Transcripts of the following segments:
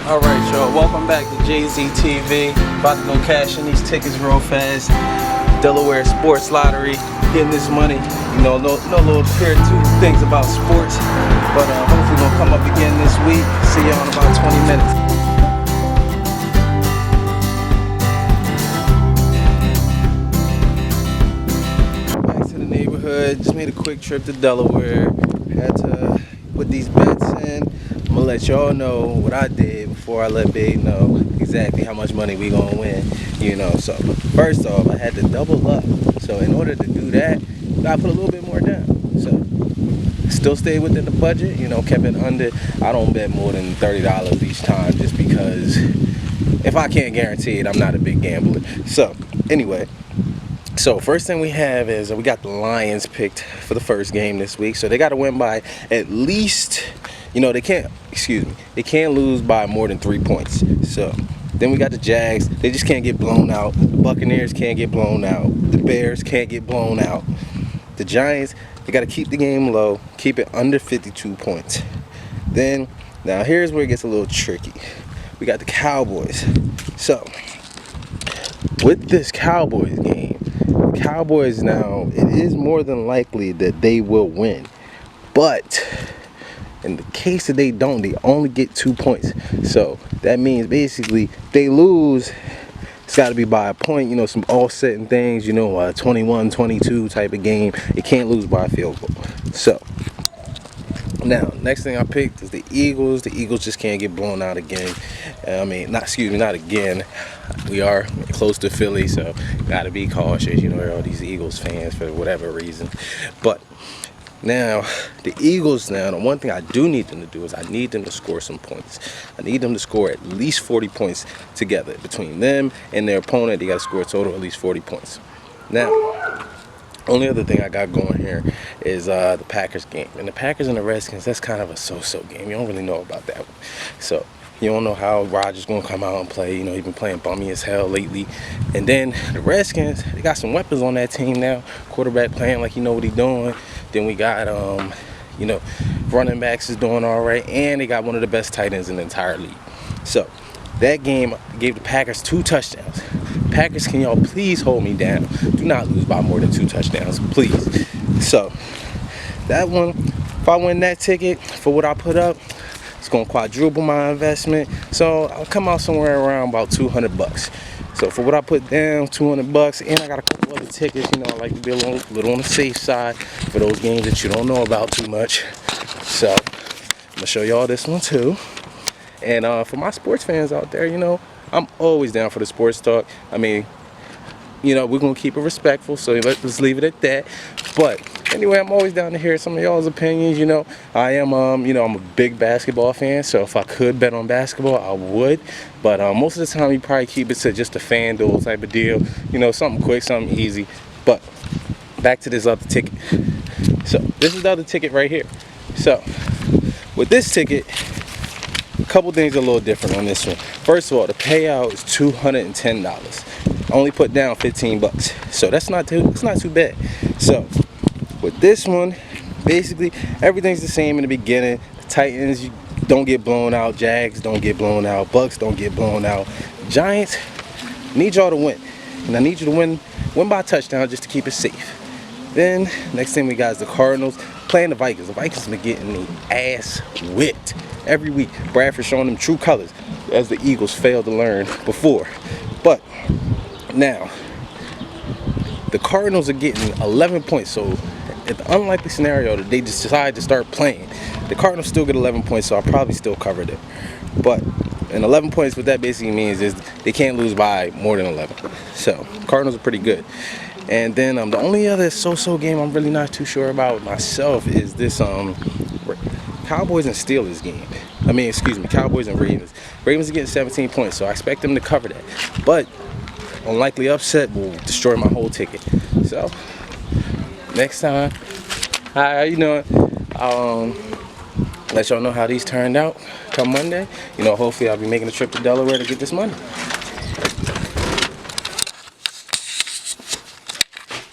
Alright, y'all, welcome back to Jay-Z TV. About to go cash in these tickets real fast. Delaware Sports Lottery, getting this money. You know, no little tier 2 things about sports, but hopefully gonna come up again this week. See y'all in about 20 minutes. Back to the neighborhood. Just made a quick trip to Delaware. Had to put these bets in. I'm gonna let y'all know what I did before I let Babe know exactly how much money we gonna win. You know, so first off, I had to double up. So in order to do that, I gotta put a little bit more down. So still stayed within the budget. You know, kept it under. I don't bet more than $30 each time, just because if I can't guarantee it, I'm not a big gambler. So anyway. So first thing we have is we got the Lions picked for the first game this week. So they got to win by at least, you know, they can't lose by more than 3 points. So then we got the Jags. They just can't get blown out. The Buccaneers can't get blown out. The Bears can't get blown out. The Giants, they got to keep the game low, keep it under 52 points. Then, now here's where it gets a little tricky. We got the Cowboys. So with this Cowboys game, Cowboys now, it is more than likely that they will win, but in the case that they don't, they only get 2 points. So that means basically they lose, it's got to be by a point, you know, some offsetting things, you know, a 21-22 type of game. It can't lose by a field goal. So now, next thing I picked is the Eagles. The Eagles just can't get blown out again. Not again. We are close to Philly, so gotta be cautious. You know, all these Eagles fans for whatever reason. But now, the Eagles now, the one thing I do need them to do is I need them to score some points. I need them to score at least 40 points together. Between them and their opponent, they gotta score a total of at least 40 points. Now, only other thing I got going here is the Packers game. And the Packers and the Redskins, that's kind of a so-so game. You don't really know about that one. So you don't know how Rodgers going to come out and play. You know, he's been playing bummy as hell lately. And then the Redskins, they got some weapons on that team now. Quarterback playing like he know what he's doing. Then we got, you know, running backs is doing all right. And they got one of the best tight ends in the entire league. So that game gave the Packers 2 touchdowns. Packers, can y'all please hold me down? Do not lose by more than 2 touchdowns, please. So that one, if I win that ticket for what I put up, it's gonna quadruple my investment. So I'll come out somewhere around about $200. So for what I put down, $200, and I got a couple other tickets. You know, I like to be a little on the safe side for those games that you don't know about too much. So I'm gonna show y'all this one too. And for my sports fans out there, you know, I'm always down for the sports talk. I mean, you know, we're going to keep it respectful, so let's leave it at that. But anyway, I'm always down to hear some of y'all's opinions, you know. I am, you know, I'm a big basketball fan, so if I could bet on basketball, I would. But most of the time, you probably keep it to just a FanDuel type of deal. You know, something quick, something easy. But back to this other ticket. So this is the other ticket right here. So with this ticket, a couple things are a little different on this one. First of all, the payout is $210. I only put down $15, so it's not too bad. So with this one, basically everything's the same in the beginning. The Titans, you don't get blown out. Jags don't get blown out. Bucks don't get blown out. Giants, need y'all to win, and I need you to win by a touchdown just to keep it safe. Then next thing we got is the Cardinals playing the Vikings. The Vikings have been getting the ass whipped every week. Bradford showing them true colors, as the Eagles failed to learn before. But now the Cardinals are getting 11 points. So at the unlikely scenario that they just decide to start playing, the Cardinals still get 11 points. So I'll probably still cover them. But in 11 points, what that basically means is they can't lose by more than 11. So Cardinals are pretty good. And then the only other so-so game I'm really not too sure about myself is this Cowboys and Steelers game. Cowboys and Ravens. Ravens are getting 17 points, so I expect them to cover that. But unlikely upset will destroy my whole ticket. So next time, how you doing? I'll let y'all know how these turned out come Monday. You know, hopefully I'll be making a trip to Delaware to get this money.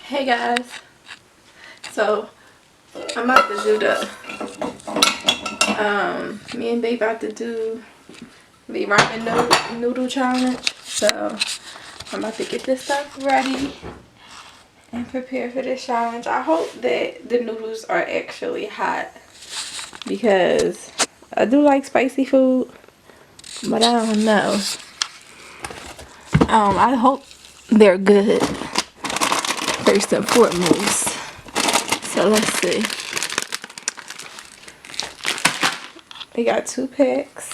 Hey guys, so I'm about to do me and Babe about to do the ramen noodle challenge. So I'm about to get this stuff ready and prepare for this challenge. I hope that the noodles are actually hot because I do like spicy food, but I don't know. I hope they're good first and foremost. So let's see. We got 2 packs.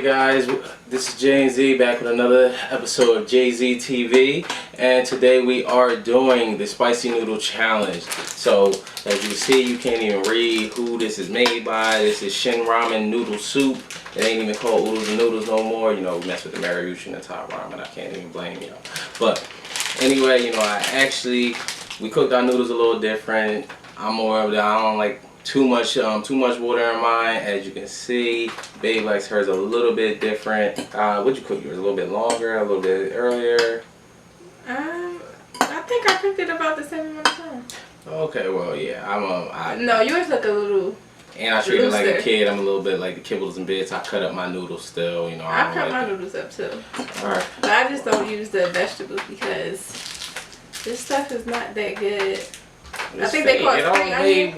Guys, this is Jay Z back with another episode of Jay-Z TV, and today we are doing the spicy noodle challenge. So as you see, you can't even read who this is made by. This is Shin Ramen Noodle Soup. It ain't even called Oodles and Noodles no more. You know, we mess with the Mariucci and the top ramen. I can't even blame y'all. But anyway, you know, we cooked our noodles a little different. I'm more of the, I don't like too much water in mine. As you can see, Babe likes hers a little bit different. What'd you cook yours? A little bit longer, a little bit earlier? I think I cooked it about the same amount of time. Okay, well, yeah, No, yours look a little. And I treat it like a kid. I'm a little bit like the kibbles and bits. I cut up my noodles still, you know. I cut my noodles up too. Alright. But I just don't use the vegetables because this stuff is not that good. I think they cost $3.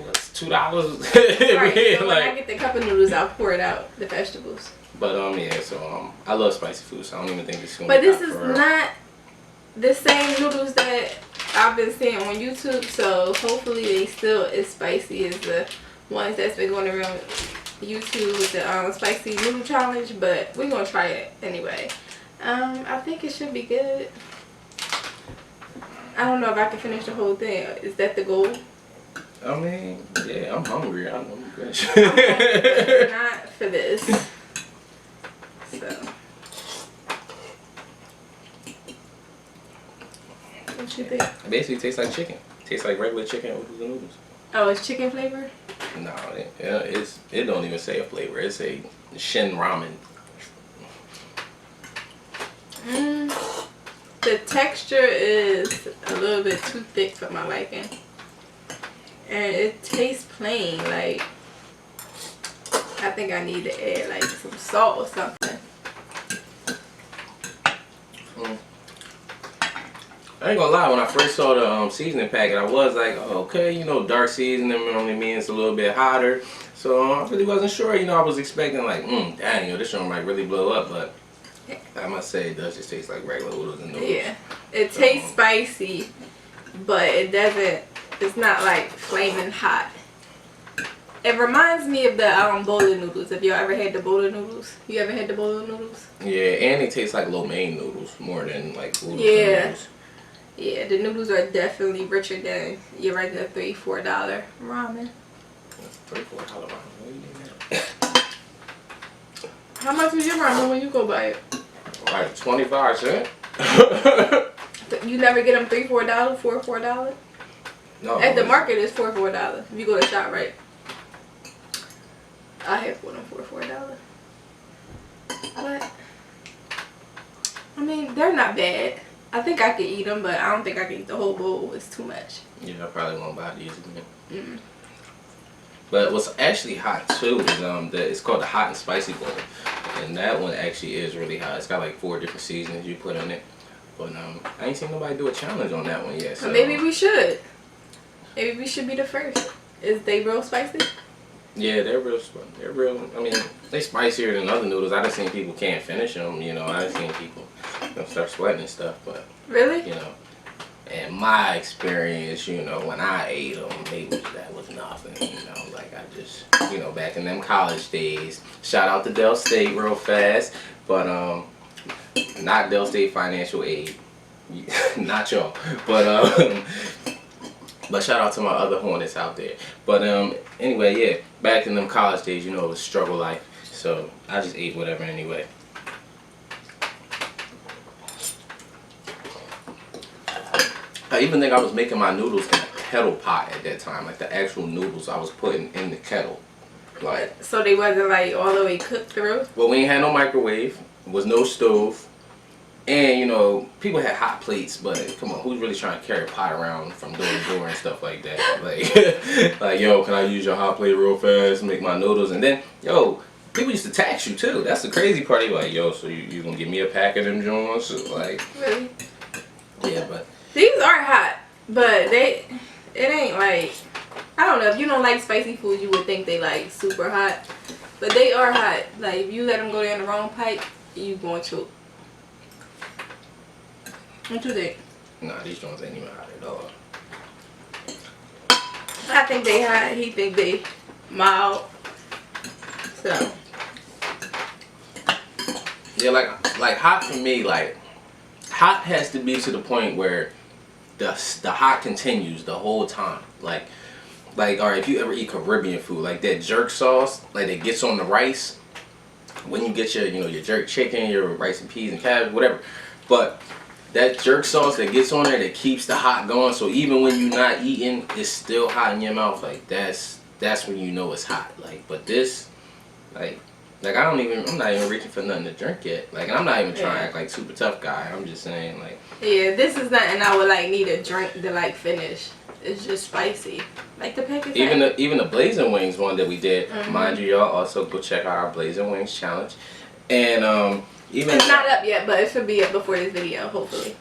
It's $2. Right, so when I get the cup of noodles, I'll pour it out, the vegetables. But yeah, so I love spicy food, so I don't even think it's gonna But be this is not the same noodles that I've been seeing on YouTube, so hopefully they still as spicy as the ones that's been going around YouTube with the spicy noodle challenge. But we're gonna try it anyway. I think it should be good. I don't know if I can finish the whole thing. Is that the goal? I mean, yeah, I'm hungry. I'm good. I'm not for this. So, what you think? It basically tastes like chicken. It tastes like regular chicken with the noodles. Oh, it's chicken flavor? No, it don't even say a flavor. It say Shin Ramen. The texture is a little bit too thick for my liking. And it tastes plain. Like, I think I need to add like some salt or something. I ain't gonna lie, when I first saw the seasoning packet, I was like, oh, okay, you know, dark seasoning only means a little bit hotter. So I really wasn't sure, you know, I was expecting like, dang, you know, this one might really blow up, but I must say it does just taste like regular noodles and noodles. Yeah, it tastes spicy, but it's not like flaming hot. It reminds me of the bowl of noodles. Have y'all ever had the bowl of noodles? You ever had the bowl of noodles? Yeah, and it tastes like lo mein noodles more than like noodles. Yeah. Yeah, the noodles are definitely richer than your regular $3-4 ramen. $3-4 ramen. How much is your ramen when you go buy it? Like 25 cents. You You never get them $3-4, $4-4. No. At the market, it's $4-4. If you go to ShopRite, I have for them $4-4. But I mean, they're not bad. I think I could eat them, but I don't think I can eat the whole bowl. It's too much. Yeah, I probably won't buy these again. Mm. But what's actually hot too is it's called the hot and spicy bowl, and that one actually is really hot. It's got like 4 different seasonings you put in it. But I ain't seen nobody do a challenge on that one yet. So Maybe we should. Maybe we should be the first. Is they real spicy? Yeah, they're real. They're real. I mean, they spicier than other noodles. I done seen people can't finish them. You know, I done seen people start sweating and stuff. But Really? you know, in my experience, you know, when I ate them, that was nothing. You know, like I just, you know, back in them college days. Shout out to Del State real fast, but not Del State financial aid, not y'all, but shout out to my other Hornets out there. But anyway, yeah, back in them college days, you know, it was struggle life. So I just ate whatever anyway. I even think I was making my noodles in a kettle pot at that time, like the actual noodles I was putting in the kettle. Like, so they wasn't like all the way cooked through? well, we ain't had no microwave, was no stove. And, you know, people had hot plates, but come on, who's really trying to carry a pot around from door to door and stuff like that? Like, like, yo, can I use your hot plate real fast, make my noodles? And then, yo, people used to tax you, too. That's the crazy part. You're like, yo, so you gonna give me a pack of them joints? Like, Really? yeah, but. These are hot, but it ain't like, I don't know, if you don't like spicy food, you would think they like super hot. But they are hot. Like, if you let them go down the wrong pipe, you going to. What you think? Nah, these joints ain't even hot at all. I think they hot. He think they mild. So. Yeah, like hot for me, like, hot has to be to the point where the hot continues the whole time. Like, alright, if you ever eat Caribbean food, like that jerk sauce, like that gets on the rice, when you get your, you know, your jerk chicken, your rice and peas and cabbage, whatever. But that jerk sauce that gets on there that keeps the hot going, so even when you're not eating, it's still hot in your mouth. Like that's when you know it's hot. Like, but this, like I'm not even reaching for nothing to drink yet. Like, and I'm not even trying to act like super tough guy. I'm just saying, like, yeah, this is nothing I would like need a drink to like finish. It's just spicy. Like the package. Even the Blazing Wings one that we did, mind you, y'all also go check out our Blazing Wings challenge. And even it's not up yet, but it should be up before this video, hopefully.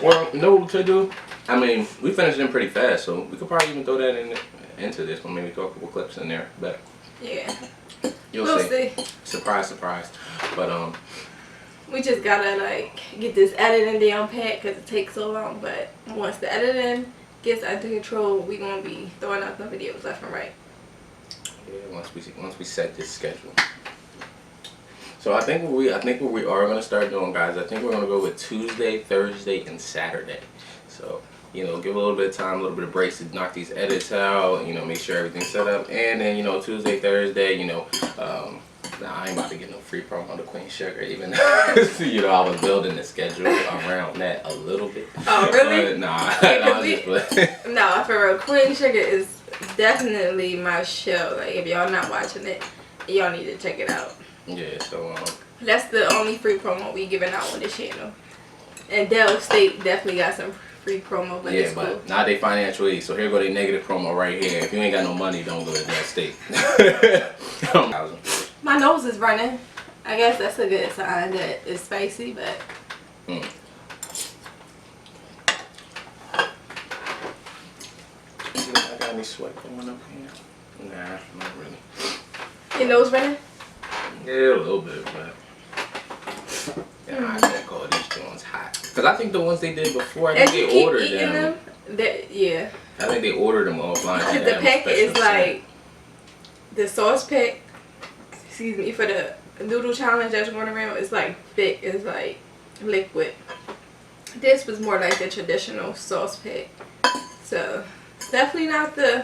Well, you know what to do? I mean, we finished them pretty fast, so we could probably even throw that into this one. Maybe throw a couple clips in there. But yeah, we'll see. Surprise, surprise. But we just gotta like get this editing down pat because it takes so long. But once the editing gets under control, we gonna be throwing out the videos left and right. Yeah, once we set this schedule. So I think what we are gonna start doing, guys, I think we're gonna go with Tuesday, Thursday, and Saturday. So, you know, give a little bit of time, a little bit of breaks to knock these edits out, you know, make sure everything's set up. And then, you know, Tuesday, Thursday, you know, nah, I ain't about to get no free promo on the Queen Sugar, even though, you know, I was building the schedule around that a little bit. Oh, really? But, nah, no, for real, Queen Sugar is definitely my show. Like, if y'all not watching it, y'all need to check it out. Yeah, so that's the only free promo we giving out on this channel. And Del State definitely got some free promo, but yeah, but cool. Not they financial aid. So here go their negative promo right here. If you ain't got no money, don't go to Del State. My nose is running. I guess that's a good sign that it's spicy, but. I got any sweat going up here? Nah, not really. Your nose running? Yeah, a little bit, but yeah, I can't call these joints hot. Because I think the ones they did before, I think they ordered them. Yeah. I think they ordered them offline. Because the packet is like, the sauce pack, excuse me, for the noodle challenge that's going around, it's like thick, it's like liquid. This was more like the traditional sauce pack. So, definitely not the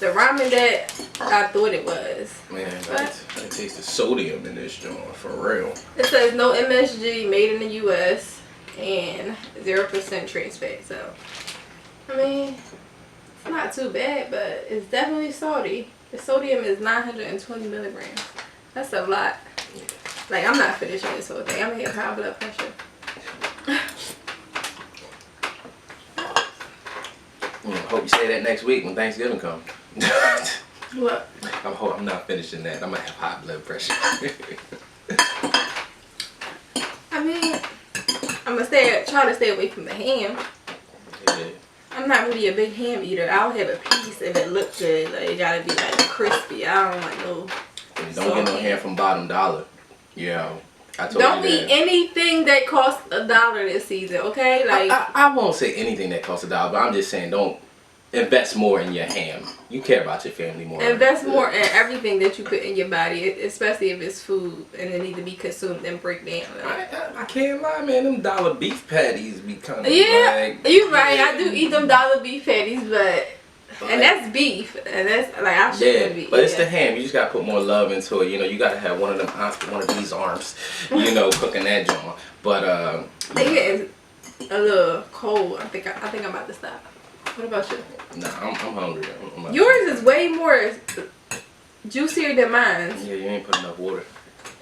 ramen that I thought it was. Man, I taste the sodium in this joint, for real. It says no MSG, made in the U.S. and 0% trans fat. So, I mean, it's not too bad, but it's definitely salty. The sodium is 920 milligrams. That's a lot. Like, I'm not finishing this whole thing. I'm gonna have high blood pressure. Hope you say that next week when Thanksgiving comes. What? I'm not finishing that. I'm gonna have high blood pressure. I mean, I'm gonna try to stay away from the ham. Yeah. I'm not really a big ham eater. I'll have a piece if it looks good. Like, it gotta be like crispy. I don't like no. Don't get no ham from Bottom Dollar. Yeah. I told Don't you eat that. anything that costs $1 this season, okay? Like, I won't say anything that costs $1, but I'm just saying don't invest more in your ham. You care about your family more. invest more in everything that you put in your body, especially if it's food and it needs to be consumed and break down. Like, I can't lie, man. Them dollar beef patties be kind of yeah, you right. yeah. I do eat them dollar beef patties, but and that's beef, and that's like I shouldn't be. But it's the ham. You just gotta put more love into it. You know, you gotta have one of them, one of these arms. You know, cooking that joint. But I think it is a little cold. I think I'm about to stop. What about you? Nah, I'm hungry. Yours is way more juicier than mine. Yeah, you ain't put enough water.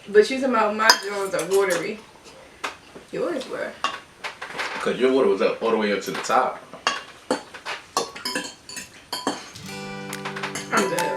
But you talking about my joints are watery. Yours were. Cause your water was up all the way up to the top. I'm good.